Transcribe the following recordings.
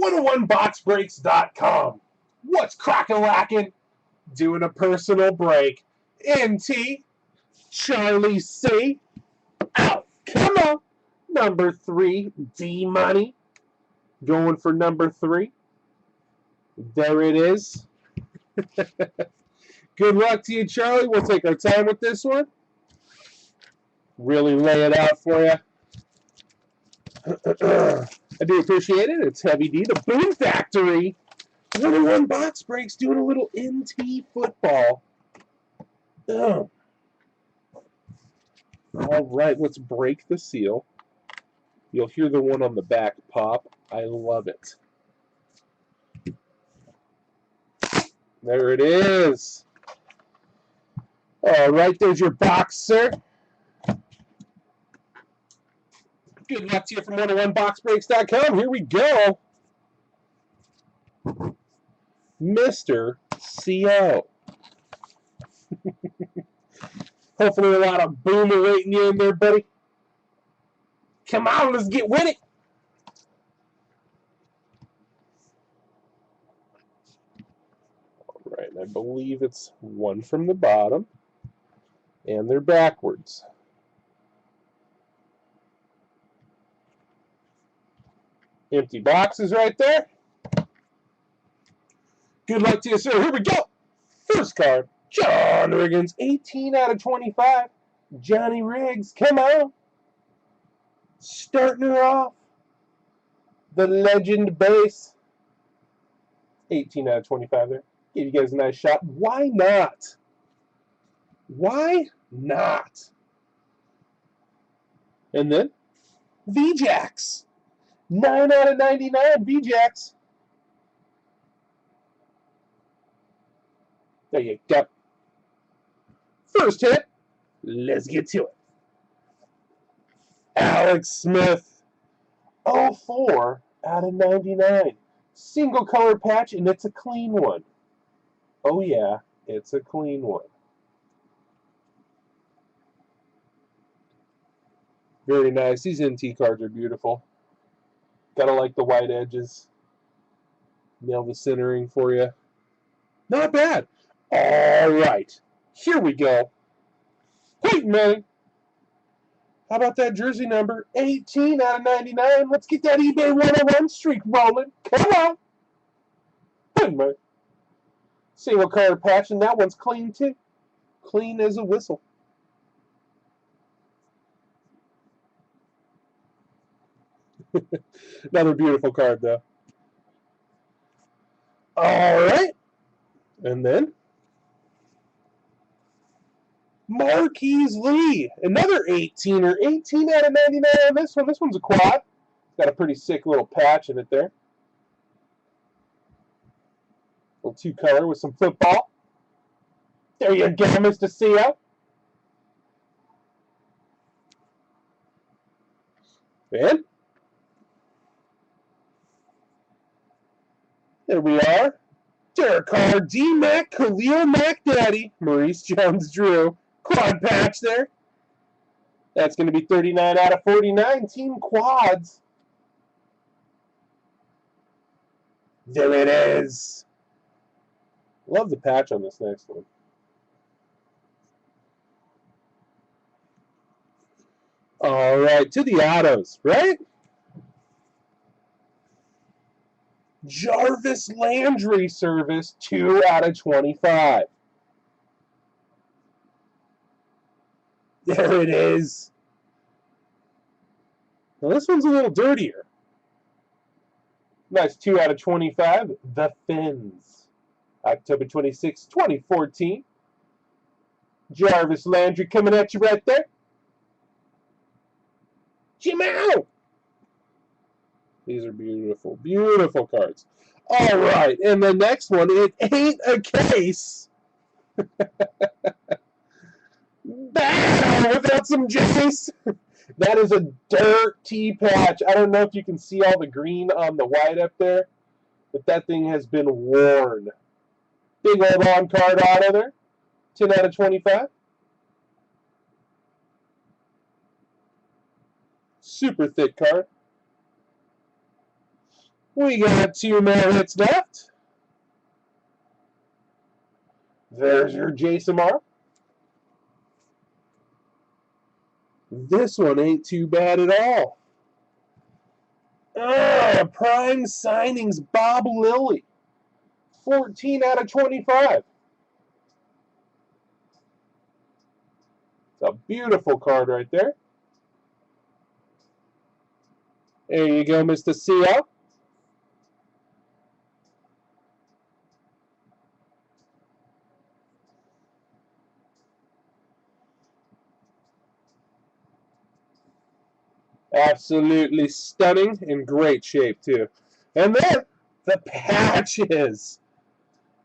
101boxbreaks.com. What's crackin'-lackin'? Doing a personal break. NT, Charlie C. Out. Come on. Number 3, D-Money. Going for number 3. There it is. Good luck to you, Charlie. We'll take our time with this one. Really lay it out for you. I do appreciate it. It's Heavy D, the Boom Factory. 101 Box Breaks doing a little NT football. Oh. All right, let's break the seal. You'll hear the one on the back pop. I love it. There it is. All right, there's your box, sir. Good luck to you from 101boxbreaks.com. Here we go. Mr. CO. Hopefully a lot of boom awaiting you in there, buddy. Come on, let's get with it. All right, I believe it's one from the bottom, and they're backwards. Empty boxes right there. Good luck to you, sir. Here we go. First card, John Riggins, 18 out of 25. Johnny Riggs, come on. Starting her off. The legend base. 18 out of 25 there. Give you guys a nice shot. Why not? Why not? And then, VJax. 9 out of 99, VJax. There you go. First hit. Let's get to it. Alex Smith. 04 out of 99. Single color patch, and it's a clean one. Oh yeah, it's a clean one. Very nice. These NT cards are beautiful. Gotta like the white edges. Nail the centering for you. Not bad. All right. Here we go. Peyton Manning. How about that jersey number? 18 out of 99. Let's get that eBay 101 streak rolling. Come on. Peyton Manning. Single color patch, and that one's clean too. Clean as a whistle. Another beautiful card, though. All right. And then Marquise Lee. Another 18er. 18 out of 99 on this one. This one's a quad. It's got a pretty sick little patch in it there. Little two-color with some football. There you go, Mr. CO. And there we are. Derek Carr, D-Mac, Khalil Mack Daddy, Maurice Jones-Drew. Quad patch there. That's going to be 39 out of 49. Team quads. There it is. Love the patch on this next one. All right, to the autos, right? Jarvis Landry service, 2 out of 25. There it is. Now this one's a little dirtier. Nice 2 out of 25. The Fins. October 26, 2014. Jarvis Landry coming at you right there. Jimmy! These are beautiful, beautiful cards. All right, and the next one, it ain't a case. Battle without some J's. That is a dirty patch. I don't know if you can see all the green on the white up there, but that thing has been worn. Big old on-card auto there. 10 out of 25. Super thick card. We got 2 more hits left. There's your Jason Marr. This one ain't too bad at all. Prime signings, Bob Lilly. 14 out of 25. It's a beautiful card right there. There you go, Mr. CL. Absolutely stunning, in great shape too. And then the patches.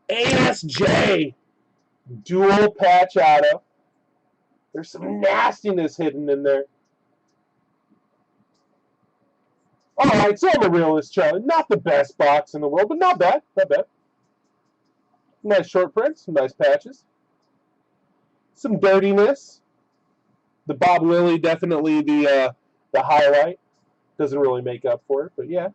ASJ dual patch auto. There's some nastiness hidden in there. Alright, so I'm a realist, Charlie. Not the best box in the world, but not bad. Not bad. Nice short prints, some nice patches. Some dirtiness. The Bob Lilly, definitely the highlight. Doesn't really make up for it, but yeah.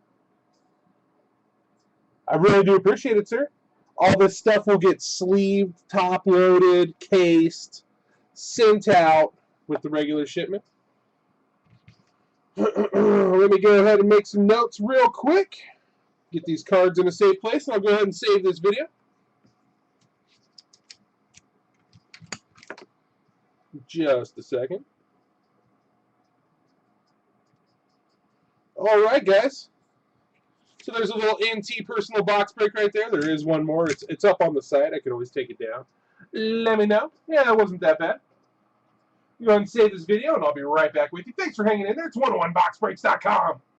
I really do appreciate it, sir. All this stuff will get sleeved, top-loaded, cased, sent out with the regular shipment. Let me go ahead and make some notes real quick. Get these cards in a safe place, and I'll go ahead and save this video. Just a second. All right, guys. So there's a little NT personal box break right there. There is one more. It's up on the side. I can always take it down. Let me know. Yeah, it wasn't that bad. Go ahead and save this video, and I'll be right back with you. Thanks for hanging in there. It's 101boxbreaks.com.